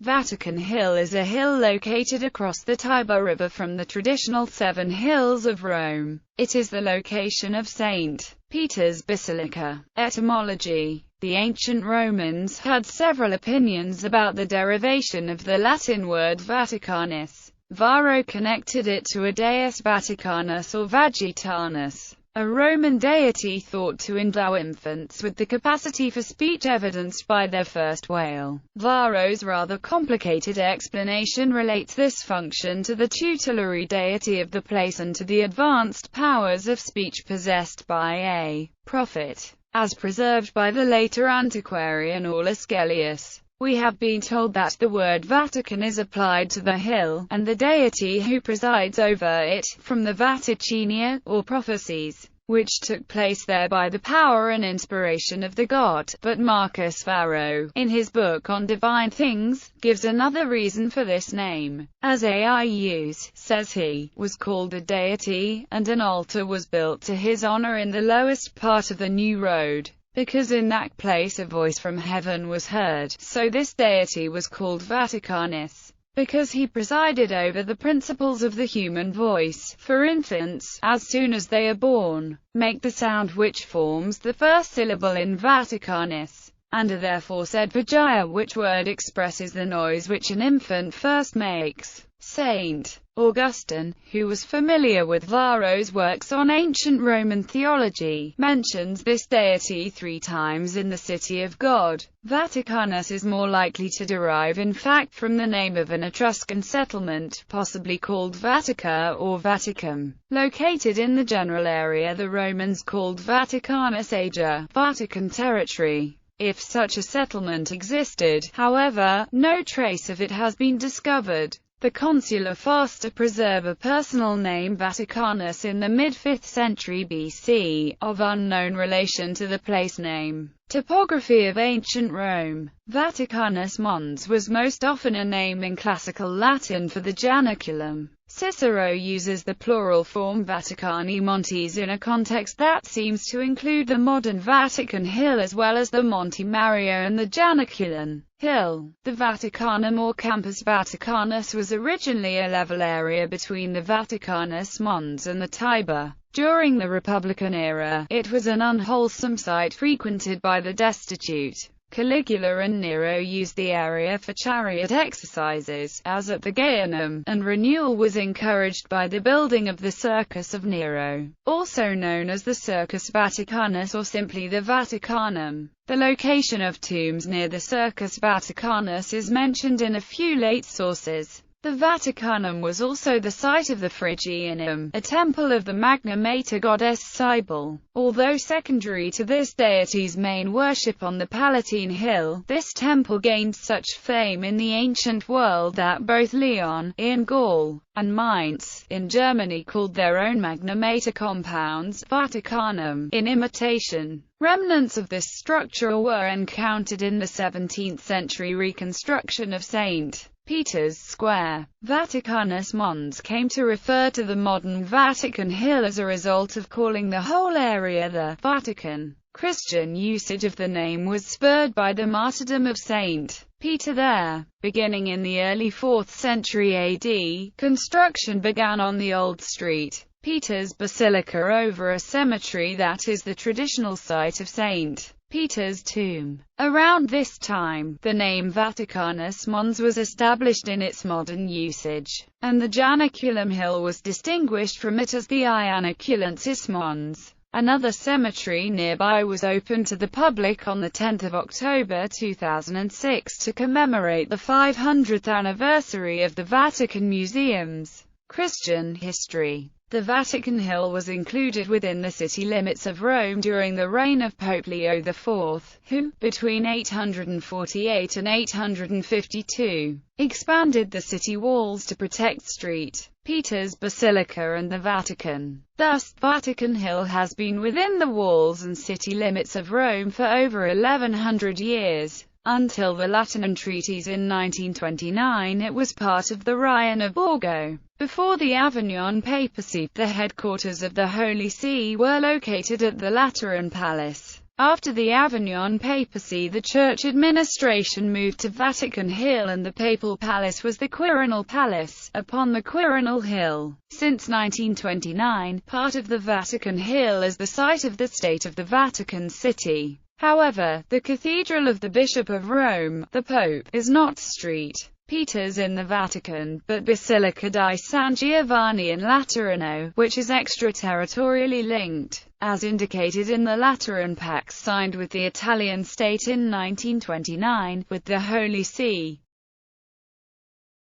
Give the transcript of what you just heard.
Vatican Hill is a hill located across the Tiber River from the traditional Seven Hills of Rome. It is the location of St. Peter's Basilica. Etymology. The ancient Romans had several opinions about the derivation of the Latin word Vaticanus. Varro connected it to a deus Vaticanus or Vagitanus, a Roman deity thought to endow infants with the capacity for speech evidenced by their first wail. Varro's rather complicated explanation relates this function to the tutelary deity of the place and to the advanced powers of speech possessed by a prophet, as preserved by the later antiquarian Aulus Gellius. We have been told that the word Vatican is applied to the hill, and the deity who presides over it, from the Vaticinia, or prophecies, which took place there by the power and inspiration of the god. But Marcus Varro, in his book on divine things, gives another reason for this name. As Aius, says he, was called a deity, and an altar was built to his honor in the lowest part of the new road, because in that place a voice from heaven was heard. So this deity was called Vaticanus, because he presided over the principles of the human voice. For infants, as soon as they are born, make the sound which forms the first syllable in Vaticanus, and are therefore said Vagia, which word expresses the noise which an infant first makes. St. Augustine, who was familiar with Varro's works on ancient Roman theology, mentions this deity 3 times in the City of God. Vaticanus is more likely to derive in fact from the name of an Etruscan settlement, possibly called Vatica or Vaticum, located in the general area the Romans called Vaticanus Ager, Vatican territory. If such a settlement existed, however, no trace of it has been discovered. The consular faster preserve a personal name Vaticanus in the mid-5th century BC, of unknown relation to the place name. Topography of ancient Rome. Vaticanus Mons was most often a name in classical Latin for the Janiculum. Cicero uses the plural form Vaticani Montes in a context that seems to include the modern Vatican Hill as well as the Monte Mario and the Janiculan Hill. The Vaticanum or Campus Vaticanus was originally a level area between the Vaticanus Mons and the Tiber. During the Republican era, it was an unwholesome site frequented by the destitute. Caligula and Nero used the area for chariot exercises, as at the Gaianum, and renewal was encouraged by the building of the Circus of Nero, also known as the Circus Vaticanus or simply the Vaticanum. The location of tombs near the Circus Vaticanus is mentioned in a few late sources. The Vaticanum was also the site of the Phrygianum, a temple of the Magna Mater goddess Cybele. Although secondary to this deity's main worship on the Palatine Hill, this temple gained such fame in the ancient world that both Lyon, in Gaul, and Mainz, in Germany called their own Magna Mater compounds Vaticanum, in imitation. Remnants of this structure were encountered in the 17th century reconstruction of St. Peter's Square. Vaticanus Mons came to refer to the modern Vatican Hill as a result of calling the whole area the Vatican. Christian usage of the name was spurred by the martyrdom of St. Peter there. Beginning in the early 4th century AD, construction began on the old St. Peter's Basilica over a cemetery that is the traditional site of St. Peter's tomb. Around this time, the name Vaticanus Mons was established in its modern usage, and the Janiculum Hill was distinguished from it as the Ianiculensis Mons. Another cemetery nearby was opened to the public on 10 October 2006 to commemorate the 500th anniversary of the Vatican Museum's Christian history. The Vatican Hill was included within the city limits of Rome during the reign of Pope Leo IV, who, between 848 and 852, expanded the city walls to protect St. Peter's Basilica and the Vatican. Thus, Vatican Hill has been within the walls and city limits of Rome for over 1100 years. Until the Lateran treaties in 1929 it was part of the Rion of Borgo. Before the Avignon papacy, the headquarters of the Holy See were located at the Lateran Palace. After the Avignon papacy, the church administration moved to Vatican Hill, and the papal palace was the Quirinal Palace, upon the Quirinal Hill. Since 1929, part of the Vatican Hill is the site of the State of the Vatican City. However, the Cathedral of the Bishop of Rome, the Pope, is not St. Peter's in the Vatican, but Basilica di San Giovanni in Laterano, which is extraterritorially linked, as indicated in the Lateran Pact signed with the Italian state in 1929, with the Holy See.